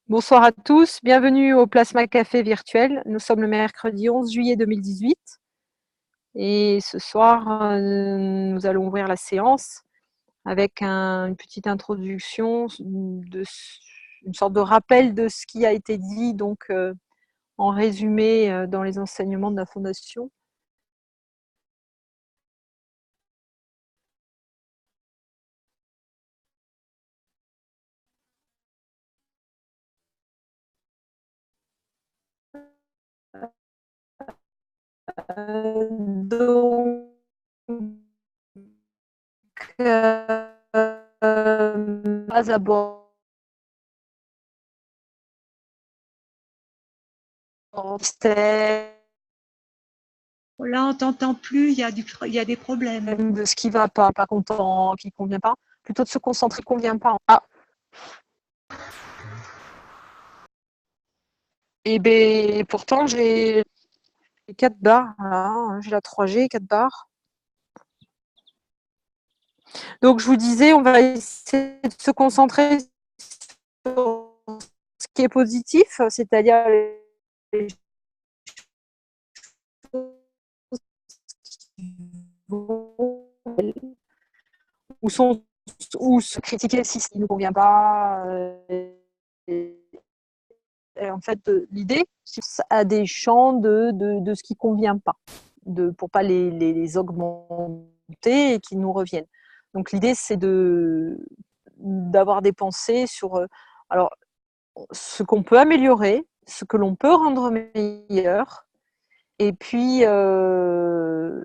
Bonsoir à tous, bienvenue au Plasma Café virtuel. Nous sommes le mercredi 11 juillet 2018 et ce soir, nous allons ouvrir la séance avec une petite introduction, une sorte de rappel de ce qui a été dit donc en résumé dans les enseignements de la Fondation. Donc, pas aborder Là, on t'entend plus, il y a des problèmes. de ce qui va pas content, qui convient pas, plutôt de se concentrer, convient pas. Ah, et ben pourtant j'ai 4 barres, là, j'ai la 3G, 4 barres. Donc je vous disais, on va essayer de se concentrer sur ce qui est positif, c'est-à-dire les choses qui vont ou sont ou se critiquer si ce qui ne nous convient pas. Et en fait, l'idée, c'est à des champs de ce qui ne convient pas, pour ne pas les augmenter et qu'ils nous reviennent. Donc l'idée, c'est d'avoir des pensées sur alors, ce qu'on peut améliorer, ce que l'on peut rendre meilleur, et puis de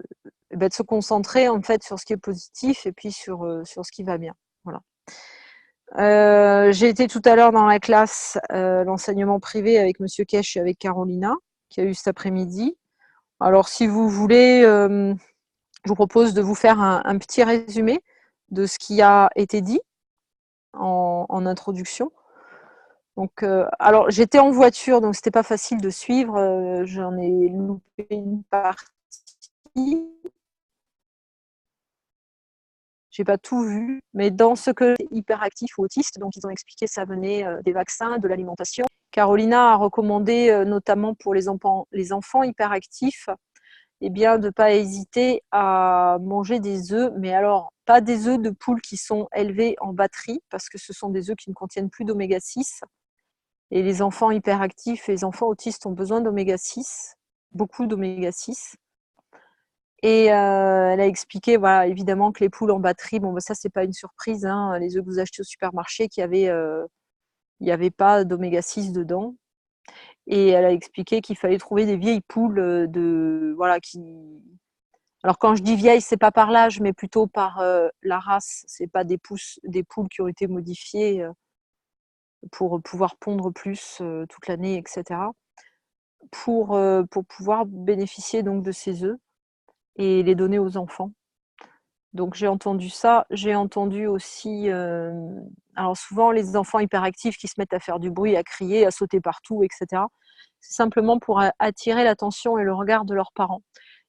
se concentrer en fait sur ce qui est positif et puis sur ce qui va bien. Voilà. J'ai été tout à l'heure dans la classe, l'enseignement privé avec Monsieur Kesch et avec Carolina, qui a eu cet après-midi. Alors, si vous voulez, je vous propose de vous faire un petit résumé de ce qui a été dit en introduction. Donc, alors, j'étais en voiture, donc c'était pas facile de suivre. J'en ai loupé une partie. J'ai pas tout vu, mais dans ce que hyperactif ou autiste, donc ils ont expliqué ça venait des vaccins, de l'alimentation. Carolina a recommandé notamment pour les enfants hyperactifs, eh bien de pas hésiter à manger des œufs, mais alors pas des œufs de poule qui sont élevés en batterie, parce que ce sont des œufs qui ne contiennent plus d'oméga 6. Et les enfants hyperactifs et les enfants autistes ont besoin d'oméga 6, beaucoup d'oméga 6. Et elle a expliqué, voilà, évidemment que les poules en batterie, bon, bah, ça, c'est pas une surprise, hein, les œufs que vous achetez au supermarché, il y avait pas d'oméga 6 dedans. Et elle a expliqué qu'il fallait trouver des vieilles poules voilà, alors quand je dis vieilles, c'est pas par l'âge, mais plutôt par la race. C'est pas des poules qui ont été modifiées pour pouvoir pondre plus toute l'année, etc. Pour pouvoir bénéficier donc de ces œufs et les donner aux enfants. Donc j'ai entendu ça. J'ai entendu aussi, alors souvent les enfants hyperactifs qui se mettent à faire du bruit, à crier, à sauter partout, etc. C'est simplement pour attirer l'attention et le regard de leurs parents.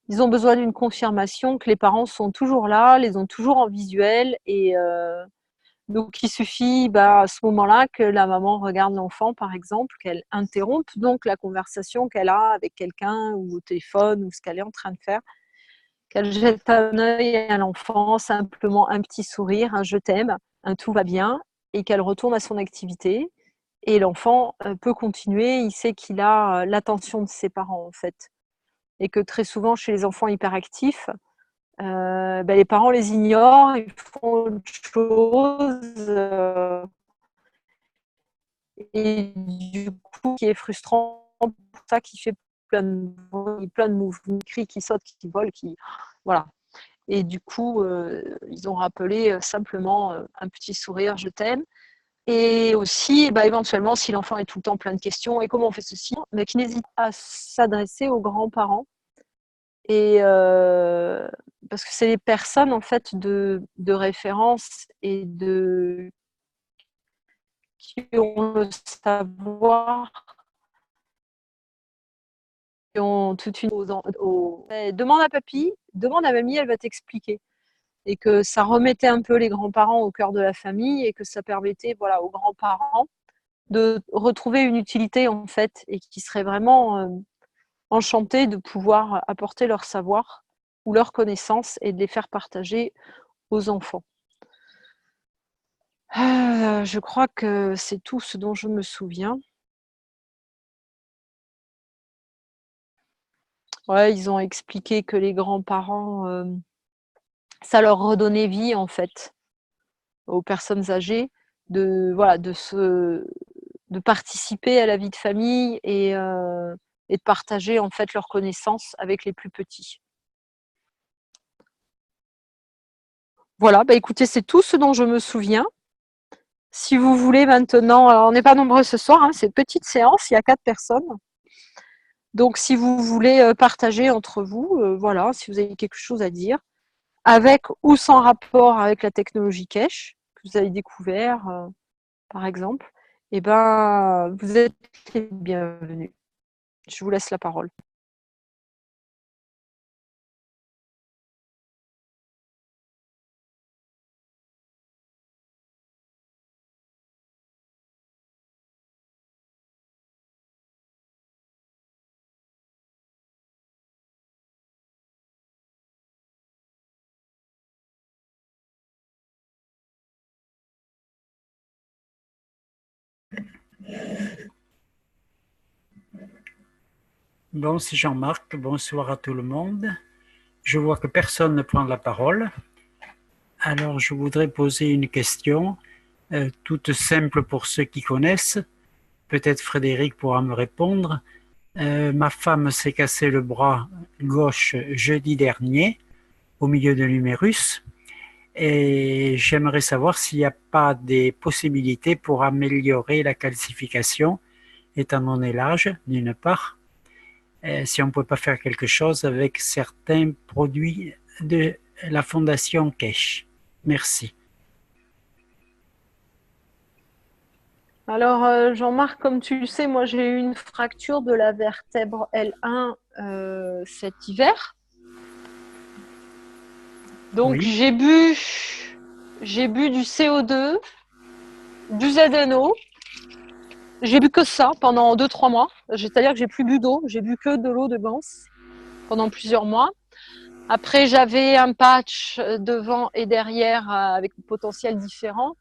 Ils ont besoin d'une confirmation que les parents sont toujours là, les ont toujours en visuel, et donc il suffit à ce moment-là que la maman regarde l'enfant, par exemple, qu'elle interrompe donc la conversation qu'elle a avec quelqu'un ou au téléphone ou ce qu'elle est en train de faire, qu'elle jette un œil à l'enfant, simplement un petit sourire, un je t'aime, un tout va bien, et qu'elle retourne à son activité. Et l'enfant peut continuer, il sait qu'il a l'attention de ses parents en fait. Et que très souvent chez les enfants hyperactifs, les parents les ignorent, ils font autre chose. Et du coup, qui est frustrant pour ça, qui fait plein de mouvements, qui crient, qui sautent, qui volent, voilà. Et du coup, ils ont rappelé simplement un petit sourire, je t'aime. Et aussi, éventuellement, si l'enfant est tout le temps plein de questions, et comment on fait ceci, mais qui n'hésite pas à s'adresser aux grands-parents. Et parce que c'est les personnes en fait de référence et qui ont le savoir, qui ont toute une demande à papy, demande à mamie, elle va t'expliquer. Et que ça remettait un peu les grands-parents au cœur de la famille et que ça permettait, voilà, aux grands-parents de retrouver une utilité en fait et qui seraient vraiment enchantés de pouvoir apporter leur savoir ou leurs connaissances et de les faire partager aux enfants. Je crois que c'est tout ce dont je me souviens. Ouais, ils ont expliqué que les grands-parents, ça leur redonnait vie en fait, aux personnes âgées, de participer à la vie de famille et de partager en fait leurs connaissances avec les plus petits. Voilà, bah écoutez, c'est tout ce dont je me souviens. Si vous voulez maintenant, alors on n'est pas nombreux ce soir, hein, c'est une petite séance, il y a 4 personnes. Donc si vous voulez partager entre vous, voilà, si vous avez quelque chose à dire, avec ou sans rapport avec la technologie cache, que vous avez découvert, par exemple, eh ben, vous êtes les bienvenus. Je vous laisse la parole. Bon, c'est Jean-Marc. Bonsoir à tout le monde. Je vois que personne ne prend la parole. Alors, je voudrais poser une question toute simple pour ceux qui connaissent. Peut-être Frédéric pourra me répondre. Ma femme s'est cassé le bras gauche jeudi dernier, au milieu de l'humérus. Et j'aimerais savoir s'il n'y a pas des possibilités pour améliorer la calcification, étant donné l'âge, d'une part. Si on ne peut pas faire quelque chose avec certains produits de la Fondation Cache. Merci. Alors, Jean-Marc, comme tu le sais, moi j'ai eu une fracture de la vertèbre L1 cet hiver. Donc Oui. j'ai bu du CO2, du ZNO. J'ai bu que ça pendant 2-3 mois. C'est-à-dire que j'ai plus bu d'eau, j'ai bu que de l'eau de Gans pendant plusieurs mois. Après, j'avais un patch devant et derrière avec un potentiel différent.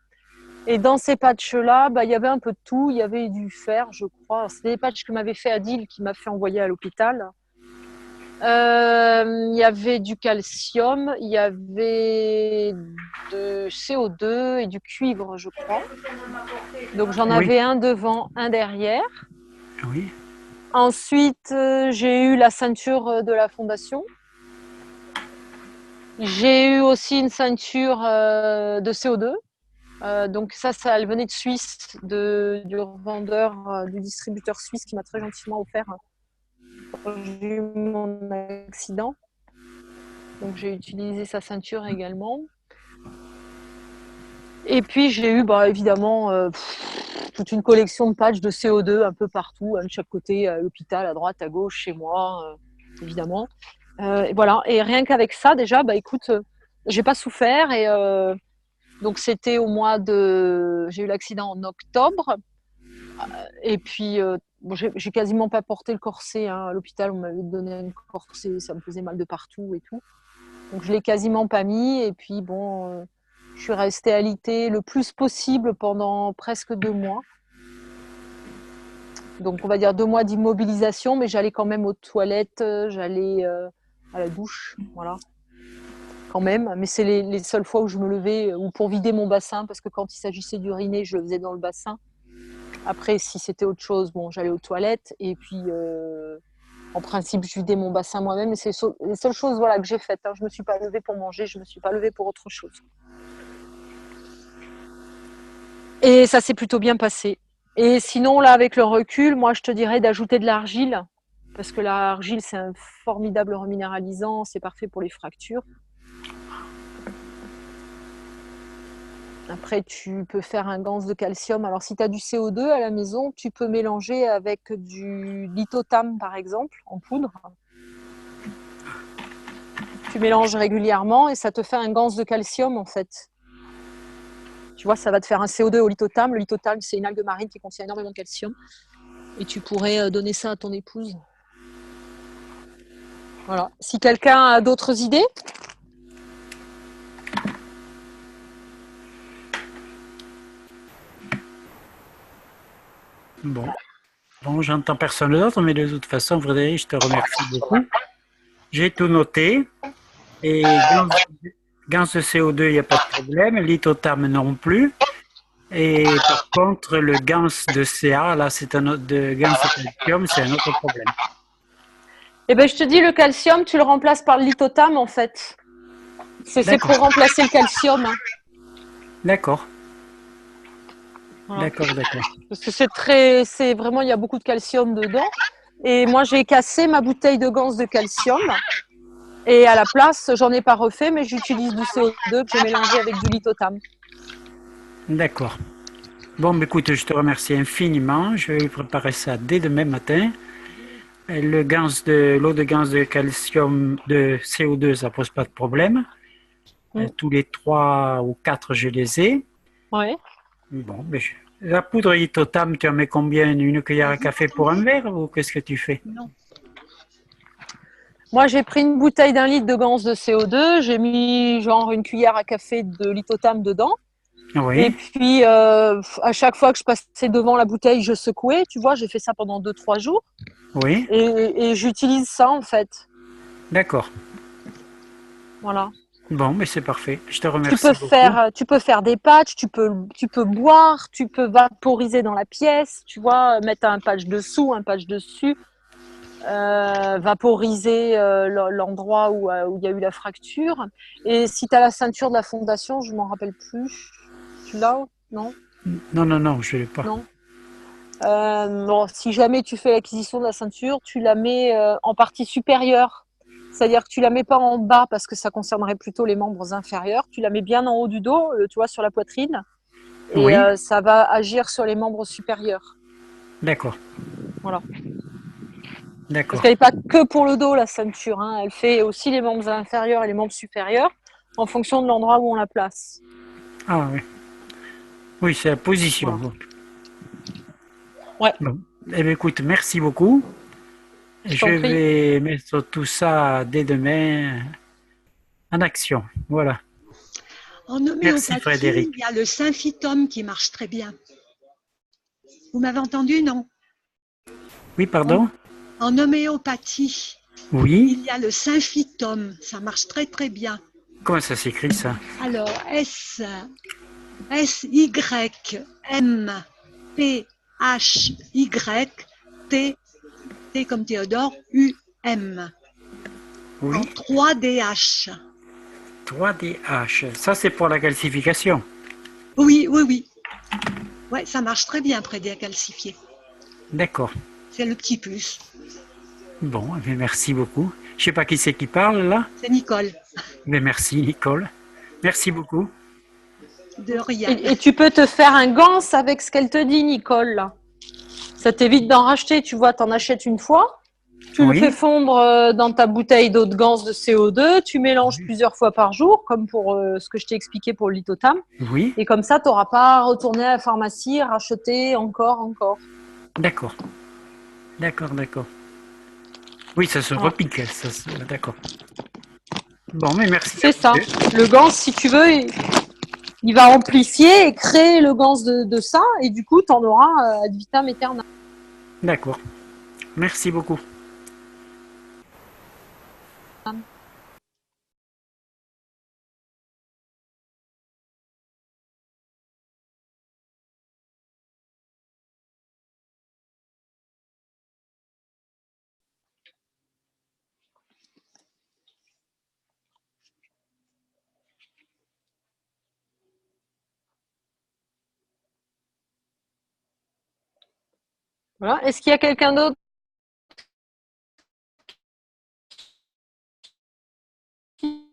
Et dans ces patchs-là, il y avait un peu de tout. Il y avait du fer, je crois. C'était des patchs que m'avait fait Adil, qui m'a fait envoyer à l'hôpital. Il y avait du calcium, il y avait de CO2 et du cuivre, je crois. Donc j'en avais un devant, un derrière. Oui. Ensuite, j'ai eu la ceinture de la fondation. J'ai eu aussi une ceinture de CO2. Donc ça, elle venait de Suisse, du revendeur, du distributeur suisse qui m'a très gentiment offert quand j'ai eu mon accident. Donc j'ai utilisé sa ceinture également. Et puis j'ai eu évidemment toute une collection de patchs de CO2 un peu partout, de chaque côté, à l'hôpital, à droite, à gauche, chez moi, évidemment. Et voilà. Et rien qu'avec ça, déjà, écoute, j'ai pas souffert. Et donc c'était au mois de... J'ai eu l'accident en octobre. Et puis, j'ai quasiment pas porté le corset. Hein. À l'hôpital, on m'avait donné un corset, ça me faisait mal de partout et tout. Donc je l'ai quasiment pas mis. Et puis bon, je suis restée alitée le plus possible pendant presque 2 mois. Donc on va dire 2 mois d'immobilisation, mais j'allais quand même aux toilettes, j'allais à la douche, voilà, quand même. Mais c'est les seules fois où je me levais, ou pour vider mon bassin, parce que quand il s'agissait d'uriner, je le faisais dans le bassin. Après, si c'était autre chose, bon, j'allais aux toilettes. Et puis, en principe, je vidais mon bassin moi-même. Et c'est les seules choses que j'ai faites. Hein. Je ne me suis pas levée pour manger, je ne me suis pas levée pour autre chose. Et ça s'est plutôt bien passé. Et sinon, là, avec le recul, moi, je te dirais d'ajouter de l'argile. Parce que l'argile, c'est un formidable reminéralisant. C'est parfait pour les fractures. Après, tu peux faire un ganse de calcium. Alors, si tu as du CO2 à la maison, tu peux mélanger avec du lithotam, par exemple, en poudre. Tu mélanges régulièrement et ça te fait un ganse de calcium, en fait. Tu vois, ça va te faire un CO2 au lithotame. Le lithotame, c'est une algue marine qui contient énormément de calcium. Et tu pourrais donner ça à ton épouse. Voilà. Si quelqu'un a d'autres idées. Bon, j'entends personne d'autre, mais de toute façon, Frédéric, je te remercie beaucoup. J'ai tout noté. Et gans de CO2, il n'y a pas de problème. Lithotame non plus. Et par contre, le gans de Ca, là, c'est un autre, de gans de calcium, c'est un autre problème. Eh ben, je te dis, le calcium, tu le remplaces par le lithotame, en fait. C'est pour remplacer le calcium. Hein. D'accord. Voilà. D'accord. Parce que c'est vraiment, il y a beaucoup de calcium dedans. Et moi, j'ai cassé ma bouteille de gans de calcium. Et à la place, j'en ai pas refait, mais j'utilise du CO2 que j'ai mélangé avec du lithotame. D'accord. Bon, écoute, je te remercie infiniment. Je vais préparer ça dès demain matin. L'eau de gans de calcium de CO2, ça pose pas de problème. Tous les 3 ou 4, je les ai. Ouais. Bon, la poudre lithotame, tu en mets combien? Une cuillère à café pour un verre ou qu'est-ce que tu fais? Non. Moi, j'ai pris une bouteille d'1 litre de gans de CO2. J'ai mis genre une cuillère à café de lithotame dedans. Oui. Et puis, à chaque fois que je passais devant la bouteille, je secouais. Tu vois, j'ai fait ça pendant 2-3 jours. Oui. Et j'utilise ça, en fait. D'accord. Voilà. Bon, mais c'est parfait. Je te remercie tu peux faire des patchs, tu peux boire, tu peux vaporiser dans la pièce, tu vois, mettre un patch dessous, un patch dessus, vaporiser l'endroit où il y a eu la fracture. Et si tu as la ceinture de la fondation, je m'en rappelle plus. Tu l'as? Non? Non, je ne l'ai pas. Non. Bon, si jamais tu fais l'acquisition de la ceinture, tu la mets en partie supérieure. C'est-à-dire que tu la mets pas en bas parce que ça concernerait plutôt les membres inférieurs. Tu la mets bien en haut du dos, tu vois, sur la poitrine. Et Oui. ça va agir sur les membres supérieurs. D'accord. Voilà. D'accord. Parce qu'elle n'est pas que pour le dos, la ceinture. Hein. Elle fait aussi les membres inférieurs et les membres supérieurs en fonction de l'endroit où on la place. Ah oui. Oui, c'est la position. Voilà. Ouais. Bon. Eh bien, écoute, merci beaucoup. Je vais mettre tout ça dès demain en action. Voilà. En homéopathie, il y a le symphytum qui marche très bien. Vous m'avez entendu, non? Oui, pardon? En homéopathie, oui. Il y a le symphytum. Ça marche très très bien. Comment ça s'écrit, ça? Alors, S-Y-M-P-H-Y-T, T comme Théodore, U-M. Oui. En 3DH. 3DH. Ça, c'est pour la calcification. Oui. Ouais, ça marche très bien après décalcifier. D'accord. C'est le petit plus. Bon, merci beaucoup. Je ne sais pas qui c'est qui parle, là. C'est Nicole. Mais merci, Nicole. Merci beaucoup. De rien. Et tu peux te faire un gants avec ce qu'elle te dit, Nicole. Là. Ça t'évite d'en racheter, tu vois, t'en achètes une fois. Tu le fais fondre dans ta bouteille d'eau de gans de CO2, tu mélanges plusieurs fois par jour, comme pour ce que je t'ai expliqué pour le lithotame. Oui. Et comme ça, tu n'auras pas à retourner à la pharmacie et racheter encore. D'accord. Oui, ça se repique. D'accord. Bon, mais merci. C'est ça. Le gans, si tu veux, il va amplifier et créer le gans de ça, et du coup, tu en auras ad vitam aeternam. D'accord. Merci beaucoup. Voilà. Est-ce qu'il y a quelqu'un d'autre qui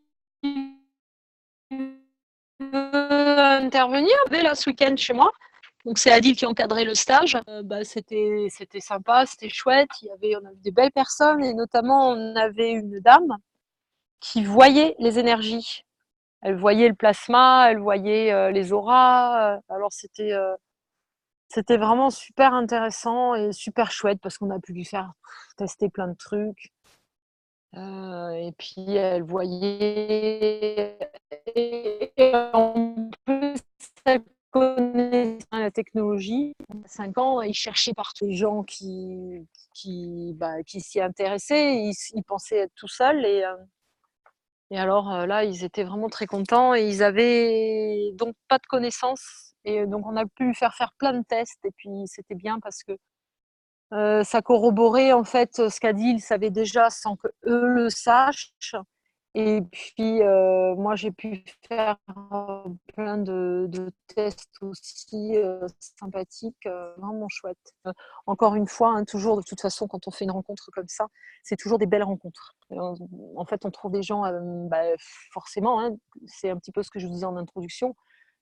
veut intervenir? Là, ce week-end chez moi. Donc c'est Adil qui encadrait le stage. C'était sympa, c'était chouette. On avait des belles personnes et notamment on avait une dame qui voyait les énergies. Elle voyait le plasma, elle voyait les auras. Alors c'était vraiment super intéressant et super chouette parce qu'on a pu lui faire tester plein de trucs. Et puis elle voyait, et en plus elle connaissait la technologie. À 5 ans, il cherchait partout les gens qui s'y intéressaient. Ils pensaient être tout seuls et alors là, ils étaient vraiment très contents et ils avaient donc pas de connaissances. Et donc on a pu lui faire plein de tests et puis c'était bien parce que ça corroborait en fait ce qu'a dit, ils savaient déjà sans que eux le sachent. Et puis moi j'ai pu faire plein de tests aussi sympathiques, vraiment chouettes. Encore une fois, hein, toujours de toute façon quand on fait une rencontre comme ça, c'est toujours des belles rencontres. En fait, on trouve des gens, forcément, hein, c'est un petit peu ce que je vous disais en introduction.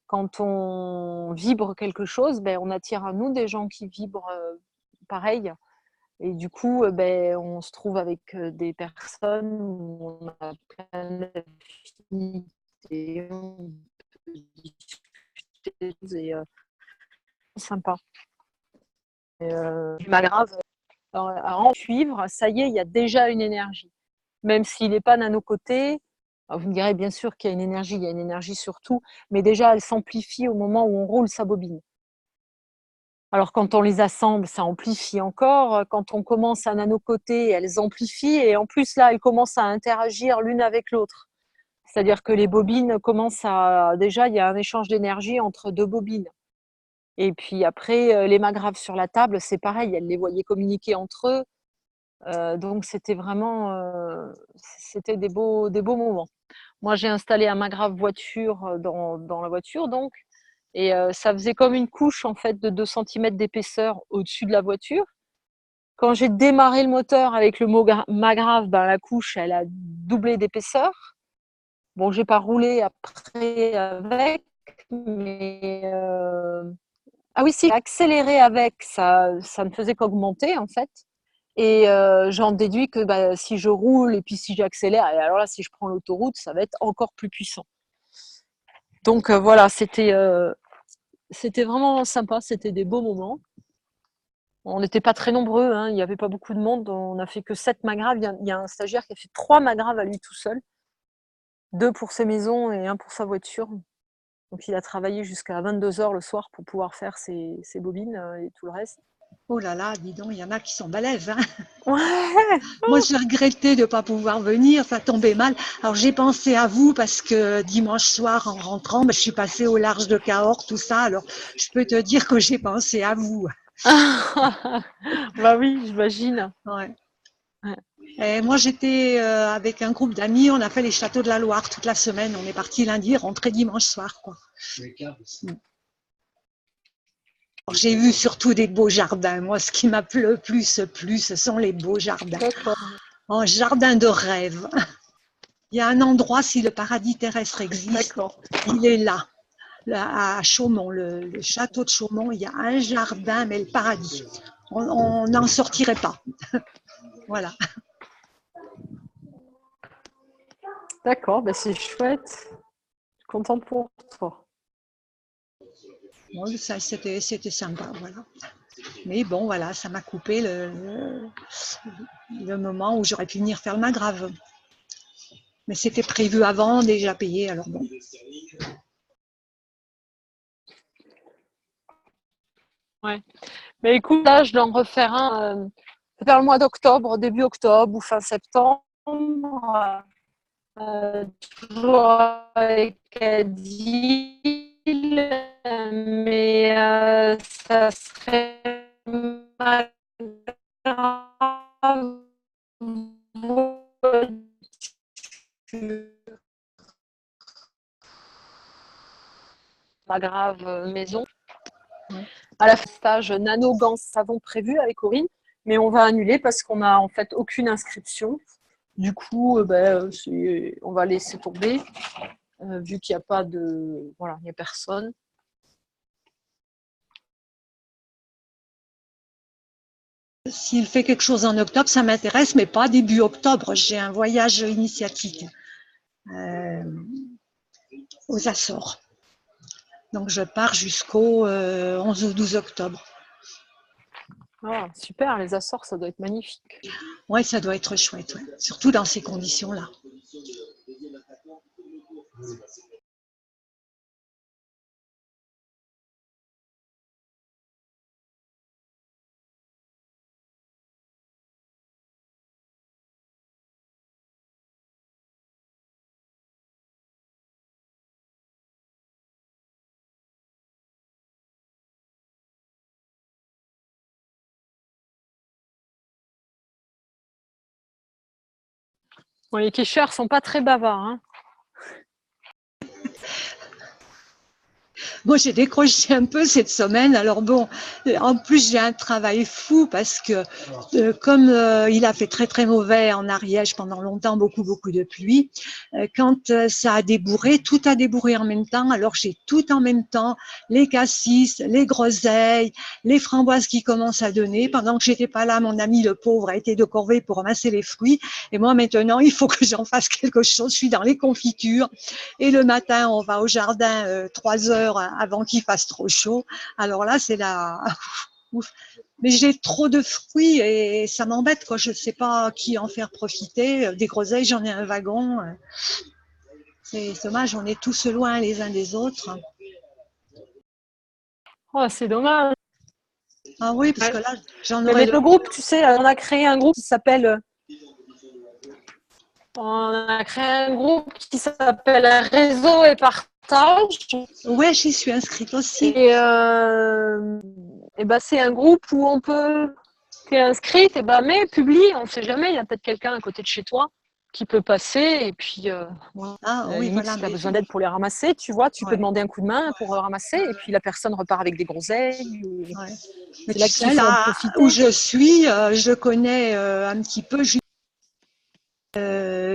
Quand on vibre quelque chose, on attire à nous des gens qui vibrent pareil. Et du coup, on se trouve avec des personnes où on a plein d'affinités, on peut discuter et sympa. Du Maghrave, à en suivre, ça y est, il y a déjà une énergie. Même s'il n'est pas à nos côtés, vous me direz bien sûr qu'il y a une énergie, il y a une énergie sur tout, mais déjà elle s'amplifie au moment où on roule sa bobine. Alors quand on les assemble, ça amplifie encore. Quand on commence à nano-côté, elles amplifient. Et en plus, là, elles commencent à interagir l'une avec l'autre. C'est-à-dire que les bobines commencent à... Déjà, il y a un échange d'énergie entre deux bobines. Et puis après, les magraves sur la table, c'est pareil. Elles les voyaient communiquer entre eux. Donc c'était vraiment... c'était des beaux moments. Moi, j'ai installé un magrave voiture dans la voiture, donc. Et ça faisait comme une couche en fait de 2 cm d'épaisseur au-dessus de la voiture. Quand j'ai démarré le moteur avec le Magrave, la couche elle a doublé d'épaisseur. Bon, j'ai pas roulé après avec, mais ah oui, si, accéléré avec, ça ne faisait qu'augmenter en fait. Et j'en déduis que si je roule et puis si j'accélère, et alors là, si je prends l'autoroute, ça va être encore plus puissant. Donc voilà, c'était vraiment sympa, c'était des beaux moments. On n'était pas très nombreux, hein, il n'y avait pas beaucoup de monde, on n'a fait que 7 magraves. Il y a un stagiaire qui a fait 3 magraves à lui tout seul, 2 pour ses maisons et 1 pour sa voiture. Donc il a travaillé jusqu'à 22h le soir pour pouvoir faire ses bobines et tout le reste. Oh là là, dis donc, il y en a qui sont balèzes. Hein. Ouais. Moi, j'ai regretté de ne pas pouvoir venir, ça tombait mal. Alors, j'ai pensé à vous parce que dimanche soir, en rentrant, je suis passée au large de Cahors, tout ça. Alors, je peux te dire que j'ai pensé à vous. Bah oui, j'imagine. Ouais. Ouais. Et moi, j'étais avec un groupe d'amis, on a fait les châteaux de la Loire toute la semaine. On est parti lundi, rentré dimanche soir, quoi. J'ai vu surtout des beaux jardins. Moi, ce qui m'a plu le plus, ce sont les beaux jardins. Un jardin de rêve. Il y a un endroit, si le paradis terrestre existe, il est là. À Chaumont, le château de Chaumont, il y a un jardin, mais le paradis. On n'en sortirait pas. Voilà. D'accord, c'est chouette. Je suis contente pour toi. Bon, ça, c'était sympa, voilà. Mais bon, voilà, ça m'a coupé le moment où j'aurais pu venir faire le Magrave. Mais c'était prévu avant, déjà payé, alors bon. Ouais. Mais écoute, là, je dois en refaire un vers le mois d'octobre, début octobre ou fin septembre. Toujours avec Adil, mais ça serait ma grave voiture. Ma grave maison. À la stage Nano Gans Savon prévu avec Corinne, mais on va annuler parce qu'on n'a en fait aucune inscription. Du coup, on va laisser tomber, vu qu'il n'y a pas de... Voilà, il n'y a personne. S'il fait quelque chose en octobre, ça m'intéresse, mais pas début octobre. J'ai un voyage initiatique. aux Açores. Donc, je pars jusqu'au 11 ou 12 octobre. Ah, super, les Açores, ça doit être magnifique. Oui, ça doit être chouette, ouais. Surtout dans ces conditions-là. Bon, les Quecheurs sont pas très bavards, hein. Moi, j'ai décroché un peu cette semaine. Alors bon, en plus, j'ai un travail fou parce que comme il a fait très très mauvais en Ariège pendant longtemps, beaucoup de pluie, quand ça a débourré, tout a débourré en même temps. Alors j'ai tout en même temps, les cassis, les groseilles, les framboises qui commencent à donner. Pendant que j'étais pas là, mon ami le pauvre a été de corvée pour ramasser les fruits. Et moi maintenant, il faut que j'en fasse quelque chose. Je suis dans les confitures. Et le matin, on va au jardin 3 heures avant qu'il fasse trop chaud. Alors là, c'est la... Mais j'ai trop de fruits et ça m'embête, quoi. Je ne sais pas qui en faire profiter. Des groseilles, j'en ai un wagon. C'est dommage, on est tous loin les uns des autres. Oh, c'est dommage. Ah oui, parce que là, j'en Mais aurais... le groupe, tu sais, on a créé un groupe qui s'appelle Réseau et Partage. Ouais, j'y suis inscrite aussi. Et ben, c'est un groupe où on peut. Tu es inscrite, et ben, mais publie, on ne sait jamais, il y a peut-être quelqu'un à côté de chez toi qui peut passer. Et puis, voilà. Ah À la oui, limite, voilà. si tu as Mais... besoin d'aide pour les ramasser, tu vois, tu peux Ouais. demander un coup de main pour ramasser. Et puis, la personne repart avec des groseilles. Ouais. Mais C'est là tu qu'il sais, faut en là profiter. où je suis, je connais un petit peu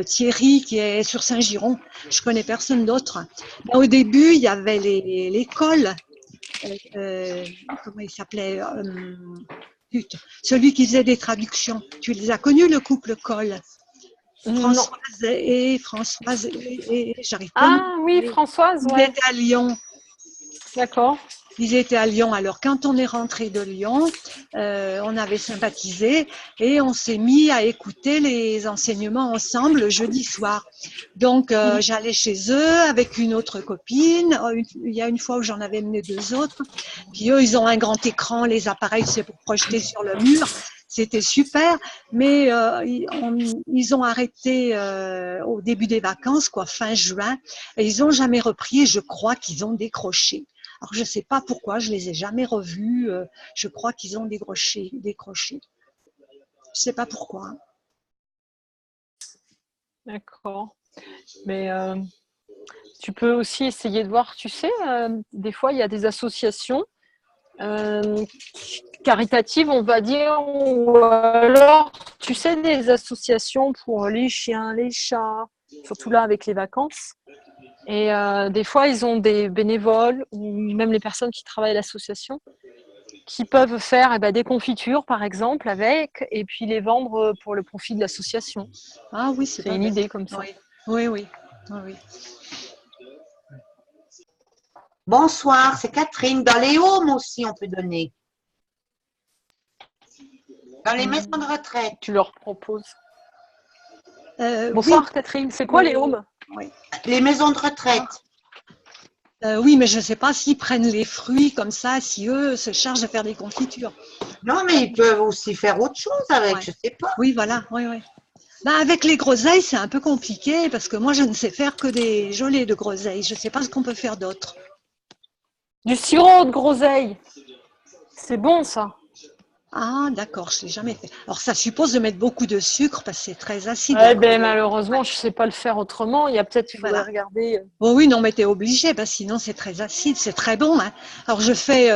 Thierry qui est sur Saint-Giron. Je connais personne d'autre. Au début, il y avait l'école. Comment il s'appelait celui qui faisait des traductions. Tu les as connus, le couple Coll? Non. Françoise et j'arrive pas à Ah oui, me... Françoise, Ils ouais. étaient à Lyon. D'accord. Ils étaient à Lyon. Alors, quand on est rentré de Lyon, on avait sympathisé et on s'est mis à écouter les enseignements ensemble le jeudi soir. Donc, j'allais chez eux avec une autre copine. Il y a une fois où j'en avais mené 2 autres. Puis eux, ils ont un grand écran, les appareils, c'est pour projeter sur le mur. C'était super, mais ils ont arrêté au début des vacances, quoi, fin juin, et ils n'ont jamais repris. Et je crois qu'ils ont décroché. Alors, je ne sais pas pourquoi, je ne les ai jamais revus. Je crois qu'ils ont décroché. Je ne sais pas pourquoi. D'accord. Mais tu peux aussi essayer de voir, tu sais, des fois, il y a des associations caritatives, on va dire, ou alors, tu sais, des associations pour les chiens, les chats, surtout là avec les vacances. Et des fois, ils ont des bénévoles ou même les personnes qui travaillent à l'association qui peuvent faire des confitures, par exemple, avec, et puis les vendre pour le profit de l'association. Ah oui, c'est C'est pas une bête. idée comme ça. Oui, oui, oui. Oui. Bonsoir, c'est Catherine. Dans les homes aussi, on peut donner. Dans les maisons de retraite. Tu leur proposes. Oui. Bonsoir Catherine, c'est quoi les homes? Oui. Les maisons de retraite. Oui, mais je ne sais pas s'ils prennent les fruits comme ça, si eux se chargent de faire des confitures. Non, mais ils peuvent aussi faire autre chose avec, Ouais. je sais pas. Oui, voilà. Oui, oui. Ben, avec les groseilles, c'est un peu compliqué parce que moi, je ne sais faire que des gelées de groseilles. Je ne sais pas ce qu'on peut faire d'autre. Du sirop de groseille. C'est bon ça. Ah, d'accord, je ne l'ai jamais fait. Alors, ça suppose de mettre beaucoup de sucre parce que c'est très acide. Eh ben, malheureusement, je ne sais pas le faire autrement. Il faudrait Voilà. regarder. Oh oui, non, mais t'es obligé, parce que sinon c'est très acide, c'est très bon. Hein. Alors je fais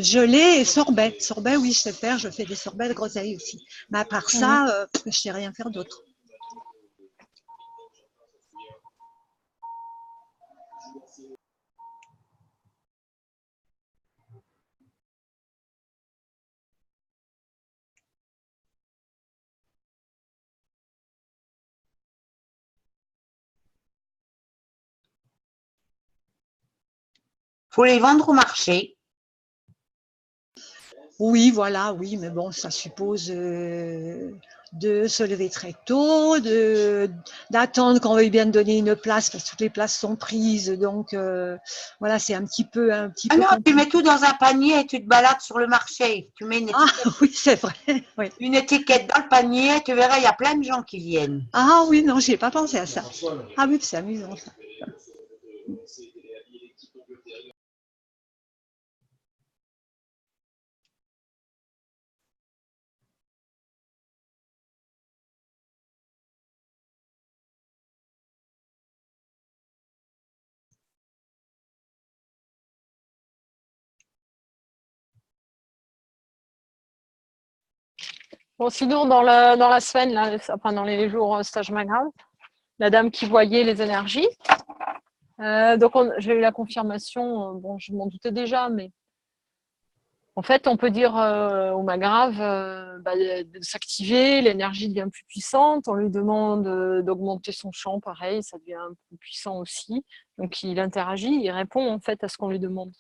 gelée et sorbet. Sorbet, oui, je sais faire, je fais des sorbets de groseille aussi. Mais à part ça, je sais rien faire d'autre. Faut les vendre au marché. Oui, voilà, oui, mais bon, ça suppose de se lever très tôt, d'attendre qu'on veuille bien donner une place parce que toutes les places sont prises. Donc voilà, c'est un petit peu Ah non, tu compliqué. mets tout dans un panier et tu te balades sur le marché. Tu mets Ah oui, c'est vrai. Oui. une étiquette dans le panier, tu verras, il y a plein de gens qui viennent. Ah oui, non, j'ai pas pensé à ça. Ah oui, c'est amusant ça. Bon, sinon, dans la semaine, là, enfin, dans les jours stage Magrave, la dame qui voyait les énergies. Donc, j'ai eu la confirmation, bon, je m'en doutais déjà, mais en fait, on peut dire au Magrave de s'activer, l'énergie devient plus puissante, on lui demande d'augmenter son champ, pareil, ça devient plus puissant aussi. Donc, il interagit, il répond en fait à ce qu'on lui demande.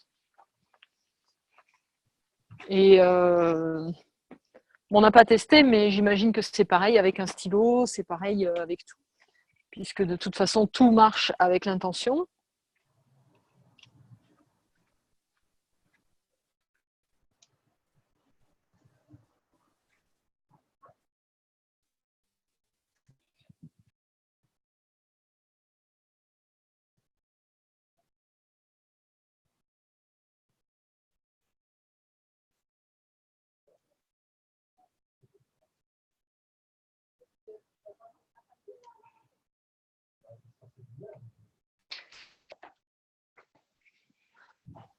Et on n'a pas testé, mais j'imagine que c'est pareil avec un stylo, c'est pareil avec tout. Puisque de toute façon, tout marche avec l'intention.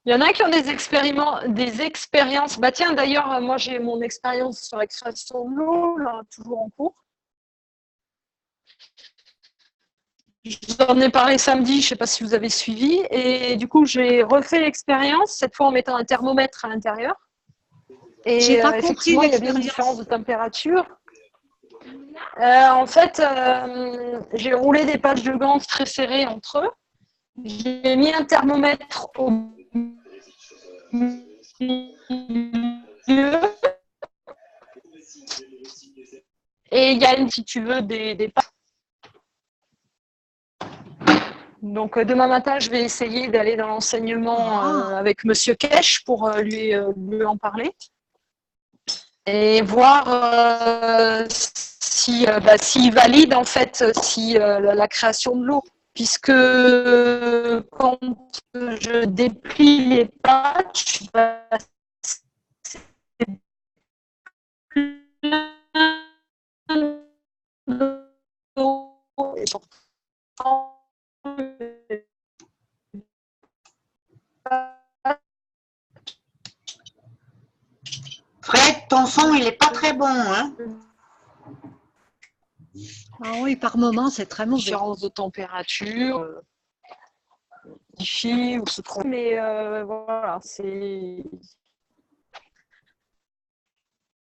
Il y en a qui ont des expériences. Bah tiens, d'ailleurs, moi j'ai mon expérience sur l'extraction de l'eau, là, toujours en cours. Je vous en ai parlé samedi, je ne sais pas si vous avez suivi. Et du coup, j'ai refait l'expérience, cette fois en mettant un thermomètre à l'intérieur. J'ai Et pas compris effectivement, il y a bien une différence l'expérience. de température. En fait, j'ai roulé des pages de gants très serrées entre eux. J'ai mis un thermomètre au milieu. Et il y a, si tu veux, des pages. Donc demain matin, je vais essayer d'aller dans l'enseignement avec Monsieur Kesh pour lui en parler et voir s'il valide en fait la création de l'eau, puisque quand je déplie les patchs, c'est plein d'eau et pourtant Fred, ton son, il est pas très bon, hein? Ah oui, par moment, c'est très mauvais. différence de température, ou se trompe. Mais voilà, c'est.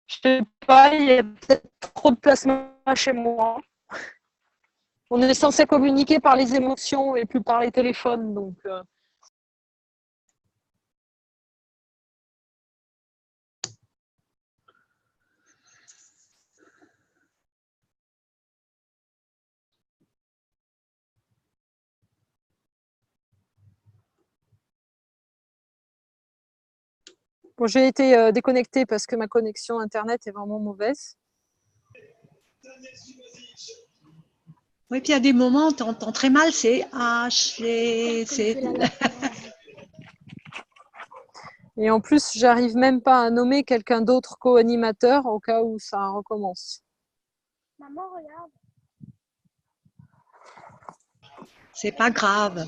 Je sais pas, il y a peut-être trop de plasma chez moi. On est censé communiquer par les émotions et plus par les téléphones, donc. Bon, j'ai été déconnectée parce que ma connexion Internet est vraiment mauvaise. Oui, puis il y a des moments où tu entends très mal, c'est H, c'est. Et en plus, j'arrive même pas à nommer quelqu'un d'autre co-animateur au cas où ça recommence. Maman, regarde. C'est pas grave.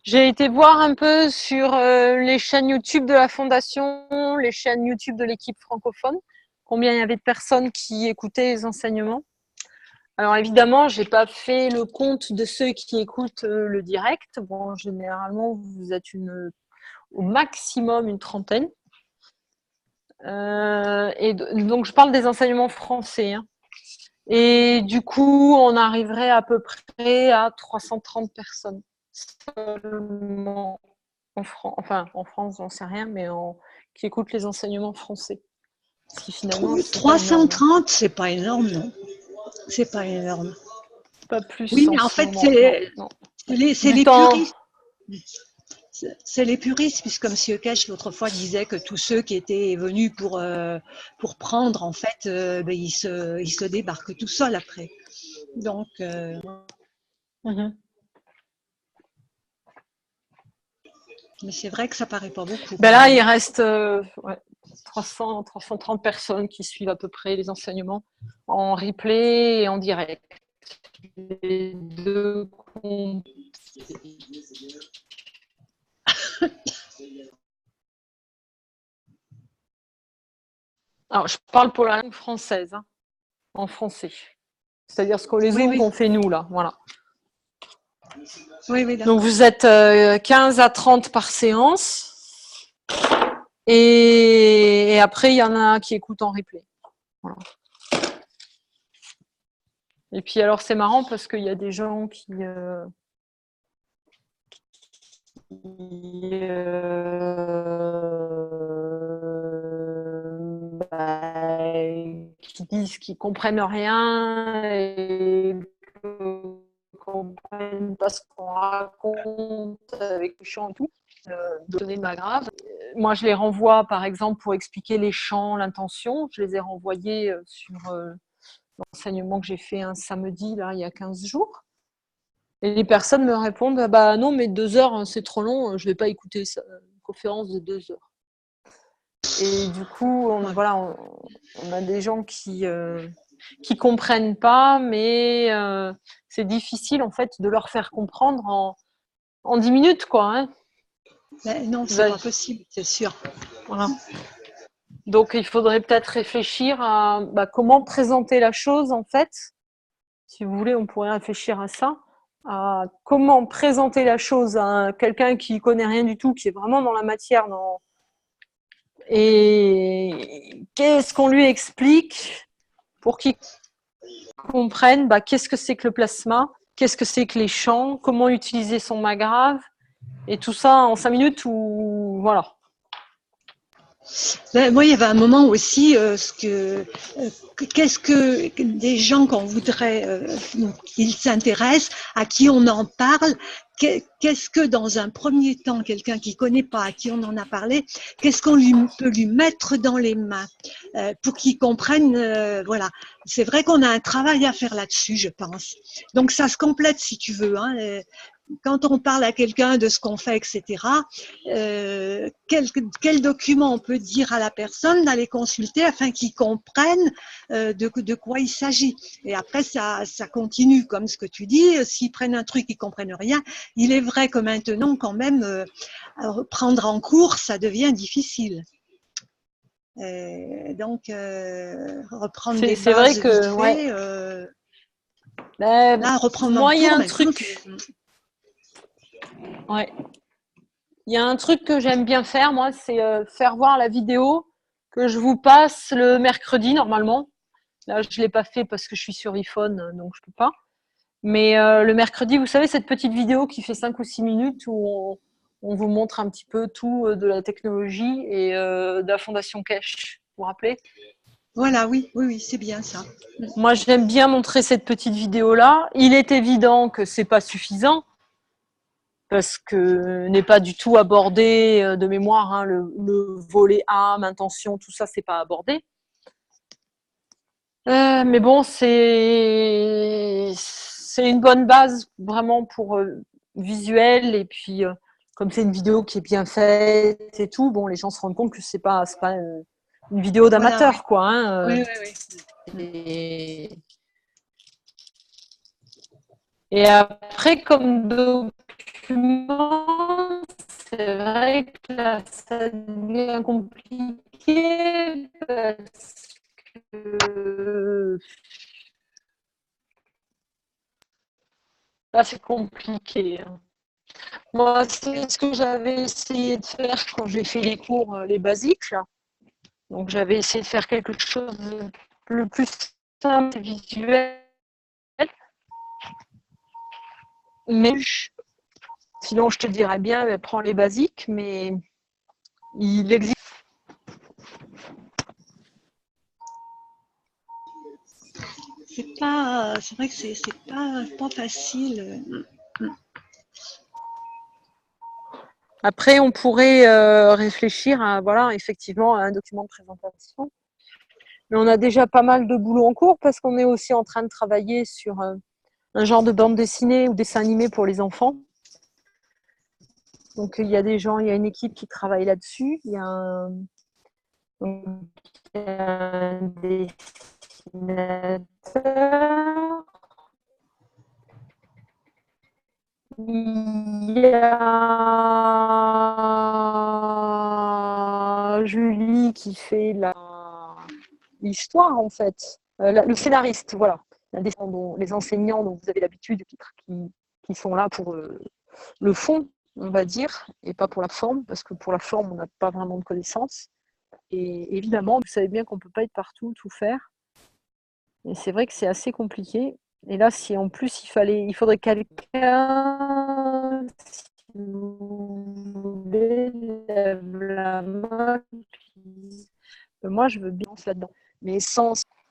J'ai été voir un peu sur les chaînes YouTube de la Fondation, les chaînes YouTube de l'équipe francophone, combien il y avait de personnes qui écoutaient les enseignements. Alors évidemment, j'ai pas fait le compte de ceux qui écoutent le direct. Bon, généralement, vous êtes au maximum une trentaine. Donc, je parle des enseignements français. Hein. Et du coup, on arriverait à peu près à 330 personnes. Seulement en France, j'en sais rien, mais qui écoutent les enseignements français. Ce qui finalement, 330, c'est pas énorme, non? C'est pas énorme. Pas plus. Oui, mais en fait, c'est les puristes. C'est les puristes, puisque comme M. Kesch l'autre fois disait que tous ceux qui étaient venus pour prendre, en fait, ils se débarquent tout seuls après. Donc, mais c'est vrai que ça paraît pas beaucoup. Ben là, il reste 330 personnes qui suivent à peu près les enseignements en replay et en direct. Les deux comptes. Alors, je parle pour la langue française, hein, en français. C'est-à-dire ce que les autres ont fait nous, là. Voilà. Oui, donc, vous êtes 15 à 30 par séance. Et après, il y en a qui écoutent en replay. Voilà. Et puis, alors, c'est marrant parce qu'il y a des gens qui disent qu'ils comprennent rien et qu'ils comprennent pas ce qu'on raconte avec les chants et tout, donner de ma grave. Moi, je les renvoie, par exemple, pour expliquer les chants, l'intention. Je les ai renvoyés sur l'enseignement que j'ai fait un samedi, là, il y a 15 jours. Et les personnes me répondent « Bah non, mais 2 heures, c'est trop long, je ne vais pas écouter ça, une conférence de 2 heures. » Et du coup, on a des gens qui comprennent pas, mais c'est difficile en fait de leur faire comprendre en 10 minutes, quoi. Hein. Non, c'est pas possible, c'est sûr. Voilà. Donc, il faudrait peut-être réfléchir à comment présenter la chose, en fait. Si vous voulez, on pourrait réfléchir à ça. À comment présenter la chose à quelqu'un qui connaît rien du tout, qui est vraiment dans la matière, et qu'est-ce qu'on lui explique pour qu'il comprenne qu'est-ce que c'est que le plasma, qu'est-ce que c'est que les chants, comment utiliser son magrave, et tout ça en 5 minutes ou voilà. Moi, il y avait un moment aussi, qu'est-ce que des gens qu'on voudrait qu'ils s'intéressent, à qui on en parle, qu'est-ce que dans un premier temps, quelqu'un qui connaît pas, à qui on en a parlé, qu'est-ce qu'on peut lui mettre dans les mains pour qu'il comprenne, voilà. C'est vrai qu'on a un travail à faire là-dessus, je pense. Donc ça se complète si tu veux. Hein, quand on parle à quelqu'un de ce qu'on fait, etc., quel document on peut dire à la personne d'aller consulter afin qu'il comprenne de quoi il s'agit. Et après, ça continue, comme ce que tu dis. S'ils prennent un truc, ils ne comprennent rien. Il est vrai que maintenant, quand même, prendre en cours, ça devient difficile. Donc, reprendre des bases c'est vrai que, vite fait, là, reprendre moi, en il y a cours, un truc. Ouais. Il y a un truc que j'aime bien faire, moi, c'est faire voir la vidéo que je vous passe le mercredi, normalement. Là, je ne l'ai pas fait parce que je suis sur iPhone, donc je ne peux pas. Mais le mercredi, vous savez, cette petite vidéo qui fait 5 ou 6 minutes où on vous montre un petit peu tout de la technologie et de la Fondation Kesch, vous vous rappelez? Voilà, oui, c'est bien ça. Moi, j'aime bien montrer cette petite vidéo-là. Il est évident que ce n'est pas suffisant parce que n'est pas du tout abordé de mémoire, hein, le volet âme, intention, tout ça, c'est pas abordé. Mais bon, c'est une bonne base vraiment pour visuel, et puis comme c'est une vidéo qui est bien faite et tout, bon, les gens se rendent compte que c'est pas une vidéo d'amateur, voilà, quoi. Hein, et après, comme documents, c'est vrai que là, ça devient compliqué parce que là, c'est compliqué, hein. Moi, c'est ce que j'avais essayé de faire quand j'ai fait les cours, les basiques, là. Donc, j'avais essayé de faire quelque chose de le plus simple et visuel. Mais sinon, je te dirais bien, prends les basiques, mais il existe. C'est vrai que c'est pas facile. Après, on pourrait réfléchir à, voilà, effectivement, à un document de présentation. Mais on a déjà pas mal de boulot en cours parce qu'on est aussi en train de travailler sur un genre de bande dessinée ou dessin animé pour les enfants. Donc, il y a des gens, il y a une équipe qui travaille là-dessus. Il y a un dessinateur. Il y a Julie qui fait l'histoire, en fait. Le scénariste, voilà. Les enseignants dont vous avez l'habitude, qui sont là pour le fond, on va dire, et pas pour la forme, parce que pour la forme, on n'a pas vraiment de connaissances. Et évidemment, vous savez bien qu'on ne peut pas être partout, tout faire. Et c'est vrai que c'est assez compliqué. Et là, si en plus il faudrait quelqu'un, si vous voulez, lève la main, moi je veux bien là-dedans. Mais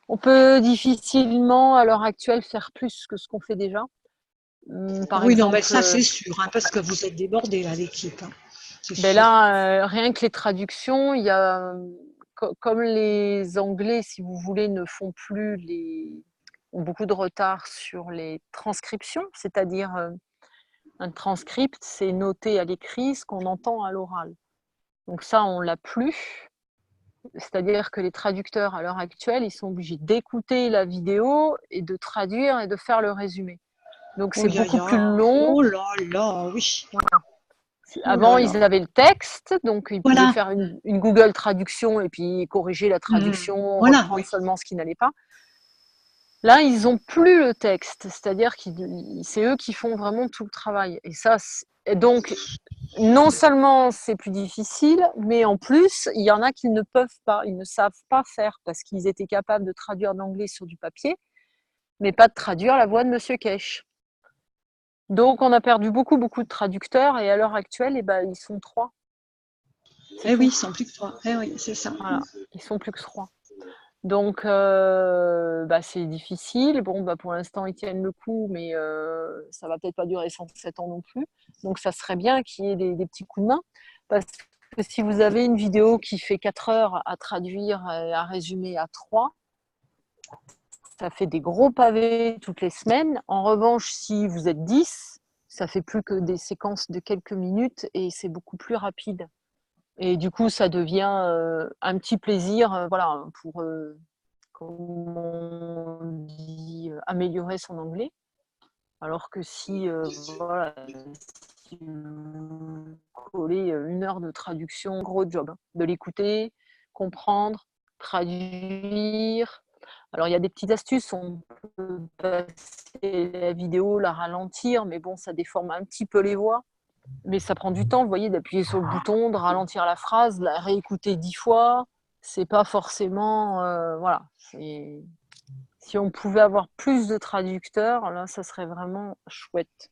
on peut difficilement à l'heure actuelle faire plus que ce qu'on fait déjà. Par Oui, non, exemple, mais ça c'est sûr, hein, parce que vous êtes débordés là, l'équipe. Hein, ben là, rien que les traductions, il y a comme les Anglais, si vous voulez, ne font plus ont beaucoup de retard sur les transcriptions, c'est-à-dire un transcript, c'est noté à l'écrit ce qu'on entend à l'oral. Donc ça, on l'a plus. C'est-à-dire que les traducteurs, à l'heure actuelle, ils sont obligés d'écouter la vidéo et de traduire et de faire le résumé. Donc c'est beaucoup plus long. Oh là là, oui. Voilà. Avant, ils avaient le texte, donc ils pouvaient faire une Google traduction et puis corriger la traduction, reprendre seulement ce qui n'allait pas. Là, ils n'ont plus le texte, c'est-à-dire que c'est eux qui font vraiment tout le travail. Et ça, donc, non seulement c'est plus difficile, mais en plus, il y en a qui ne peuvent pas, ils ne savent pas faire parce qu'ils étaient capables de traduire de l'anglais sur du papier, mais pas de traduire la voix de Monsieur Kesh. Donc, on a perdu beaucoup de traducteurs et à l'heure actuelle, ils sont 3. Oui, ils sont plus que 3. Oui, c'est ça. Voilà, ils sont plus que 3. Donc, c'est difficile. Bon, pour l'instant, ils tiennent le coup, mais ça va peut-être pas durer 107 ans non plus. Donc, ça serait bien qu'il y ait des petits coups de main. Parce que si vous avez une vidéo qui fait 4 heures à traduire et à résumer à 3, ça fait des gros pavés toutes les semaines. En revanche, si vous êtes 10, ça fait plus que des séquences de quelques minutes et c'est beaucoup plus rapide. Et du coup, ça devient un petit plaisir, voilà, pour, comme on dit, améliorer son anglais. Alors que si, voilà, si vous collez 1 heure de traduction, gros job, hein, de l'écouter, comprendre, traduire. Alors, il y a des petites astuces, on peut passer la vidéo, la ralentir, mais bon, ça déforme un petit peu les voix. Mais ça prend du temps, vous voyez, d'appuyer sur le bouton, de ralentir la phrase, de la réécouter 10 fois. C'est pas forcément, voilà. Si on pouvait avoir plus de traducteurs, là, ça serait vraiment chouette.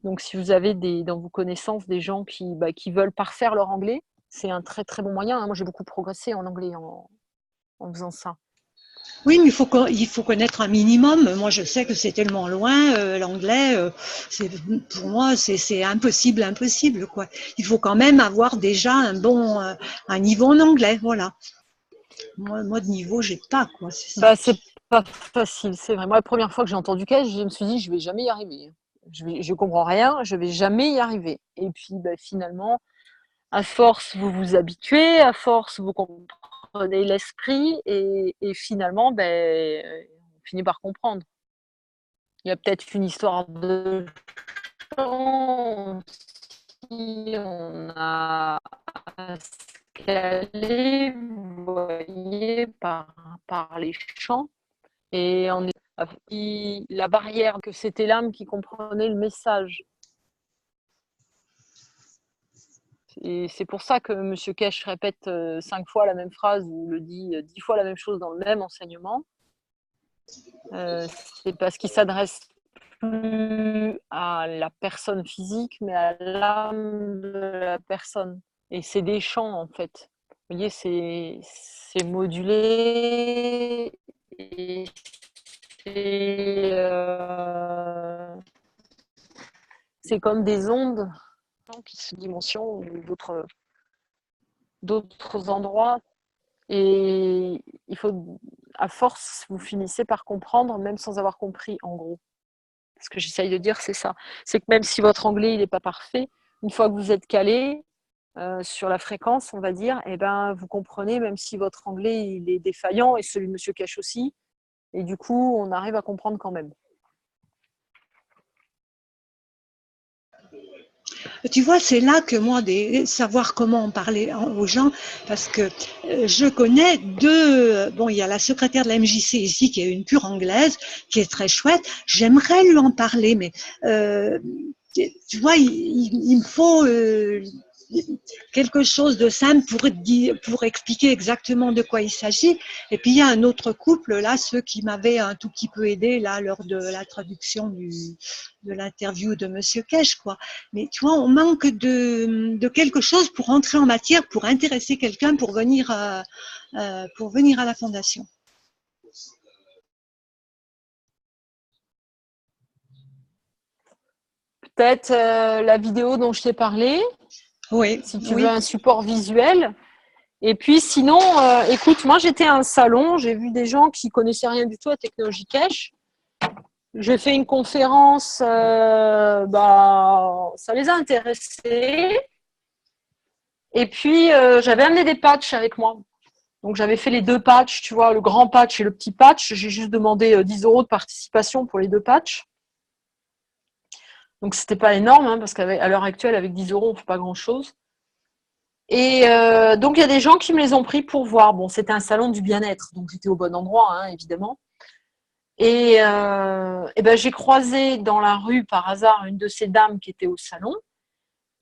Donc, si vous avez dans vos connaissances des gens qui veulent parfaire leur anglais, c'est un très très bon moyen. Moi, j'ai beaucoup progressé en anglais en faisant ça. Oui, mais il faut connaître un minimum. Moi, je sais que c'est tellement loin, l'anglais. Pour moi, c'est impossible, quoi. Il faut quand même avoir déjà un niveau en anglais, voilà. Moi de niveau, j'ai pas, quoi. C'est pas facile, c'est vrai. Moi, la première fois que j'ai entendu Kesh, je me suis dit, je vais jamais y arriver. Je comprends rien, je vais jamais y arriver. Et puis, finalement, à force, vous vous habituez, à force, vous comprenez l'esprit, et finalement, on finit par comprendre. Il y a peut-être une histoire de chant, aussi, on a escalé, vous voyez, par les champs. Et la barrière, que c'était l'âme qui comprenait le message. Et c'est pour ça que M. Kesh répète 5 fois la même phrase ou le dit 10 fois la même chose dans le même enseignement. C'est parce qu'il s'adresse plus à la personne physique, mais à l'âme de la personne. Et c'est des chants, en fait. Vous voyez, c'est modulé. Et c'est comme des ondes qui se dimensions ou d'autres endroits. Et il faut, à force, vous finissez par comprendre, même sans avoir compris, en gros. Ce que j'essaye de dire, c'est ça. C'est que même si votre anglais n'est pas parfait, une fois que vous êtes calé sur la fréquence, on va dire, eh ben, vous comprenez, même si votre anglais il est défaillant, et celui de M. Kesh aussi. Et du coup, on arrive à comprendre quand même. Tu vois, c'est là que moi, savoir comment en parler aux gens, parce que je connais deux, bon, il y a la secrétaire de la MJC ici, qui est une pure anglaise, qui est très chouette, j'aimerais lui en parler, mais tu vois, il me faut quelque chose de simple pour expliquer exactement de quoi il s'agit. Et puis il y a un autre couple là, ceux qui m'avaient un tout petit peu aidé là lors de la traduction de l'interview de Monsieur Kesh, quoi. Mais tu vois, on manque de quelque chose pour entrer en matière, pour intéresser quelqu'un pour venir à la fondation. Peut-être la vidéo dont je t'ai parlé. Oui. Si tu veux un support visuel. Et puis sinon, écoute, moi j'étais à un salon, j'ai vu des gens qui connaissaient rien du tout à Technologie Kesh. J'ai fait une conférence, ça les a intéressés. Et puis j'avais amené des patchs avec moi. Donc j'avais fait les 2 patchs, tu vois, le grand patch et le petit patch. J'ai juste demandé 10 € de participation pour les 2 patchs. Donc c'était pas énorme, hein, parce qu'à l'heure actuelle, avec 10 €, on ne fait pas grand-chose. Et donc, il y a des gens qui me les ont pris pour voir. Bon, c'était un salon du bien-être, donc j'étais au bon endroit, hein, évidemment. Et ben, j'ai croisé dans la rue, par hasard, une de ces dames qui était au salon.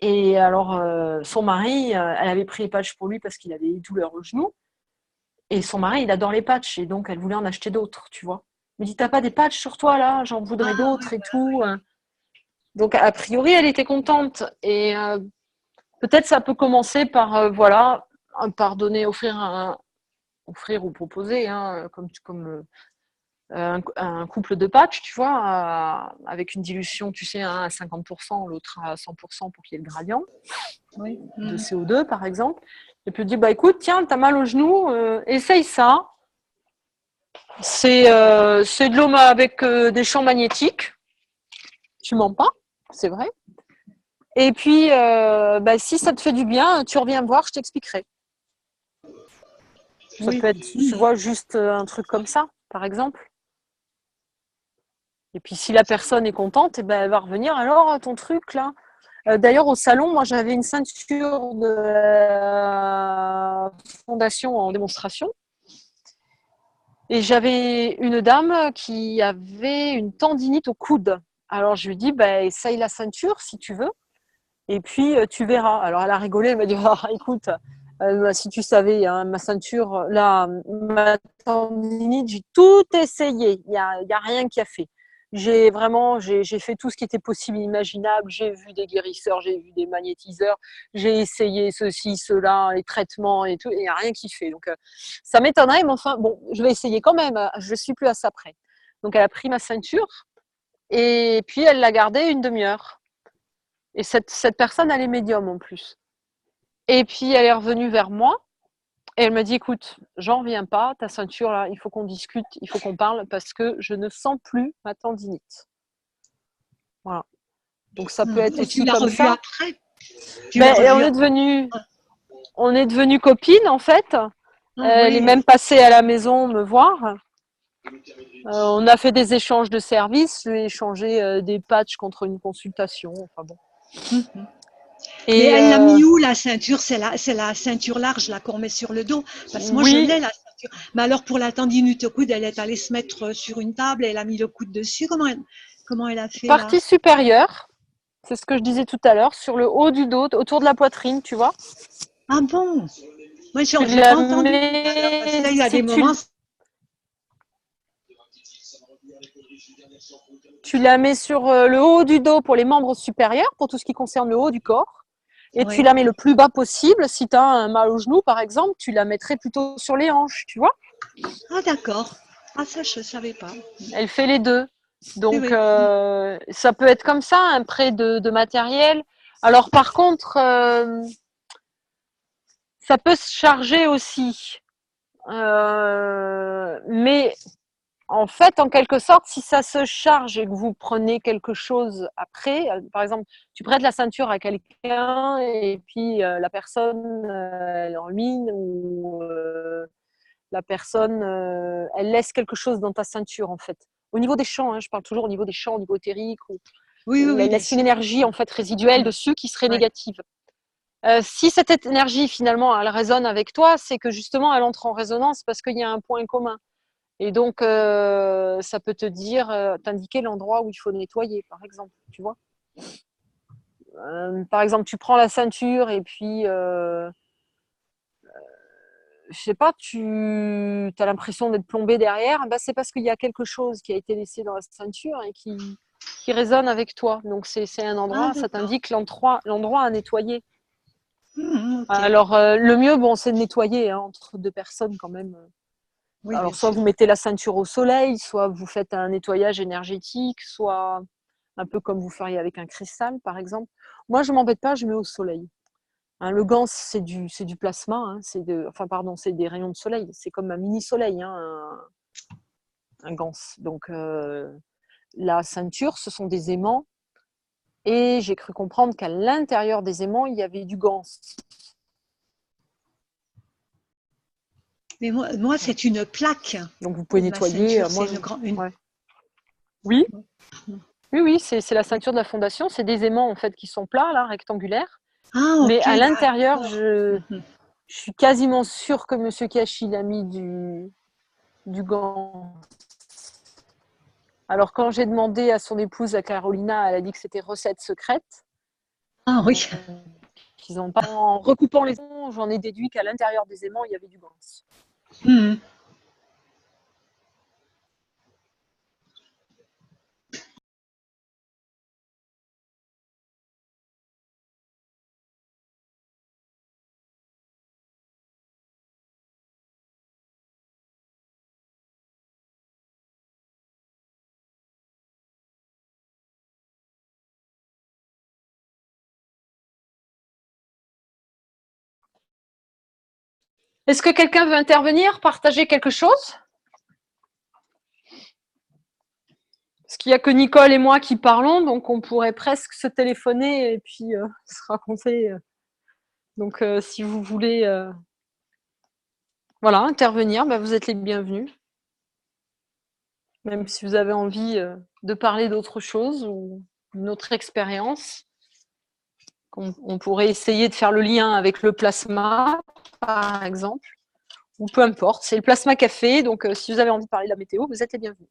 Et alors, son mari, elle avait pris les patchs pour lui parce qu'il avait des douleurs au genou. Et son mari, il adore les patchs. Et donc, elle voulait en acheter d'autres, tu vois. Elle me dit, t'as pas des patchs sur toi, là? J'en voudrais d'autres et tout. Donc, a priori, elle était contente. Et peut-être ça peut commencer par par donner, offrir ou proposer, hein, comme un couple de patchs, tu vois, avec une dilution, tu sais, un à 50%, l'autre à 100% pour qu'il y ait le gradient de CO2, par exemple. Et puis dire, bah écoute, tiens, t'as mal au genou, essaye ça. C'est de l'eau avec des champs magnétiques. Tu mens pas, c'est vrai. Et puis, si ça te fait du bien, tu reviens me voir, je t'expliquerai. Ça peut être, tu vois, juste un truc comme ça, par exemple. Et puis, si la personne est contente, eh ben, elle va revenir. Alors, ton truc, là. D'ailleurs, au salon, moi, j'avais une ceinture de la fondation en démonstration. Et j'avais une dame qui avait une tendinite au coude. Alors, je lui dis, essaye la ceinture si tu veux. Et puis, tu verras. Alors, elle a rigolé. Elle m'a dit, écoute, si tu savais, hein, ma ceinture, là, ma tendinite, j'ai tout essayé. Il y a rien qui a fait. J'ai fait tout ce qui était possible, imaginable. J'ai vu des guérisseurs, j'ai vu des magnétiseurs. J'ai essayé ceci, cela, les traitements et tout. Et il n'y a rien qui fait. Donc, ça m'étonnerait, mais enfin, bon, je vais essayer quand même. Je ne suis plus à ça près. Donc, elle a pris ma ceinture et puis elle l'a gardée une demi-heure. Et cette personne, elle est médium en plus. Et puis, elle est revenue vers moi et elle me dit, écoute, j'en reviens pas, ta ceinture, là, il faut qu'on discute, il faut qu'on parle parce que je ne sens plus ma tendinite. Voilà. Donc, ça peut être aussi comme ça. Après on est devenus copines, en fait. Elle est même passée à la maison me voir. On a fait des échanges de services. Je lui ai échangé des patchs contre une consultation. Enfin bon. Mhm. Et Mais elle l'a mis où la ceinture? C'est la ceinture large là qu'on met sur le dos. Parce que moi je oui, l'ai la ceinture. Mais alors pour la tendinite au coude, elle est allée se mettre sur une table et elle a mis le coude dessus. Comment elle a fait là? partie supérieure, c'est ce que je disais tout à l'heure, sur le haut du dos, autour de la poitrine, tu vois. Ah bon? Moi Tu j'ai la pas entendu tout à l'heure parce que mets, là il y a des si moments. tu la mets sur le haut du dos pour les membres supérieurs, pour tout ce qui concerne le haut du corps. Et tu Oui. la mets le plus bas possible. Si tu as un mal au genou, par exemple, tu la mettrais plutôt sur les hanches, tu vois. Ah d'accord. Ah ça je savais pas. Elle fait les deux. Oui, Donc, oui. ça peut être comme ça, un prêt de matériel. Alors, par contre, ça peut se charger aussi. Mais en fait, en quelque sorte, si ça se charge et que vous prenez quelque chose après, par exemple, tu prêtes la ceinture à quelqu'un et puis la personne, elle en mine ou la personne, elle laisse quelque chose dans ta ceinture, en fait. Au niveau des champs, hein, je parle toujours au niveau des champs, au niveau éthérique, Oui, oui, ou oui, elle bien laisse une sûr. énergie en fait résiduelle Mm. dessus qui serait Ouais. négative. Si cette énergie finalement elle résonne avec toi, c'est que justement elle entre en résonance parce qu'il y a un point commun. Et donc ça peut te dire, t'indiquer l'endroit où il faut nettoyer, par exemple, tu vois. Par exemple, tu prends la ceinture et puis je sais pas, tu as l'impression d'être plombé derrière, bah, c'est parce qu'il y a quelque chose qui a été laissé dans la ceinture et qui résonne avec toi. Donc c'est un Ah endroit, ça d'accord. t'indique l'endroit à nettoyer. Ok. Alors le mieux, bon, c'est de nettoyer hein, entre deux personnes quand même. Oui, bien Alors soit sûr. vous mettez la ceinture au soleil, soit vous faites un nettoyage énergétique, soit un peu comme vous feriez avec un cristal par exemple. Moi je m'embête pas, je mets au soleil. Hein, le gans, c'est du plasma, hein, c'est des rayons de soleil. C'est comme un mini soleil, hein, un gans. Donc la ceinture, ce sont des aimants, et j'ai cru comprendre qu'à l'intérieur des aimants, il y avait du gans. Mais moi c'est une plaque. Donc vous pouvez Ma nettoyer. ceinture, c'est une grande. Ouais. Oui, oui, c'est la ceinture de la fondation. C'est des aimants en fait qui sont plats, là, rectangulaires. Ah Mais ok, à l'intérieur, d'accord. Mhm. je suis quasiment sûre que Monsieur Kashi a mis du gant. Alors, quand j'ai demandé à son épouse, à Carolina, elle a dit que c'était recette secrète. Ah oui. En recoupant les aimants, j'en ai déduit qu'à l'intérieur des aimants, il y avait du gant. Mhm. Est-ce que quelqu'un veut intervenir, partager quelque chose? Parce qu'il n'y a que Nicole et moi qui parlons, donc on pourrait presque se téléphoner et puis se raconter. Donc, si vous voulez voilà, intervenir, bah, vous êtes les bienvenus. Même si vous avez envie de parler d'autre chose ou d'une autre expérience. On pourrait essayer de faire le lien avec le plasma, par exemple, ou peu importe. C'est le plasma café, donc si vous avez envie de parler de la météo, vous êtes les bienvenus.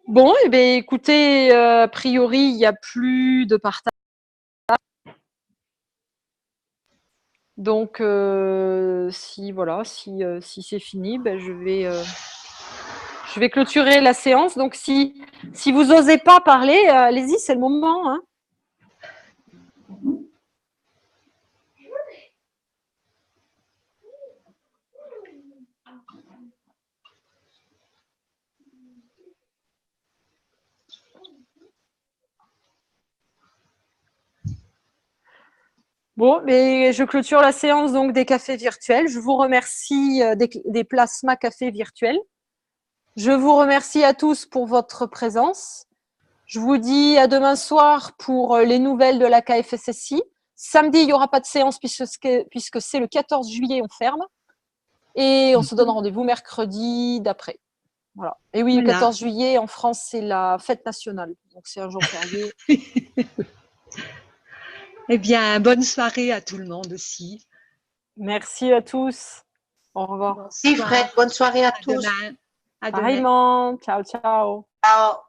Bon, eh bien, écoutez, a priori, il n'y a plus de partage. Donc, si c'est fini, ben, je vais clôturer la séance. Donc, si vous n'osez pas parler, allez-y, c'est le moment. Hein. Bon, mais je clôture la séance donc des cafés virtuels. Je vous remercie des plasma cafés virtuels. Je vous remercie à tous pour votre présence. Je vous dis à demain soir pour les nouvelles de la KFSSI. Samedi, il n'y aura pas de séance puisque c'est le 14 juillet, on ferme. Et on se donne rendez-vous mercredi d'après. Voilà. Et oui, le 14 juillet, en France, c'est la fête nationale. Donc, c'est un jour férié. Eh bien, bonne soirée à tout le monde aussi. Merci à tous. Au revoir. Merci Fred, bonne soirée à tous. Demain. À demain. Pareillement. Ciao, ciao. Ciao.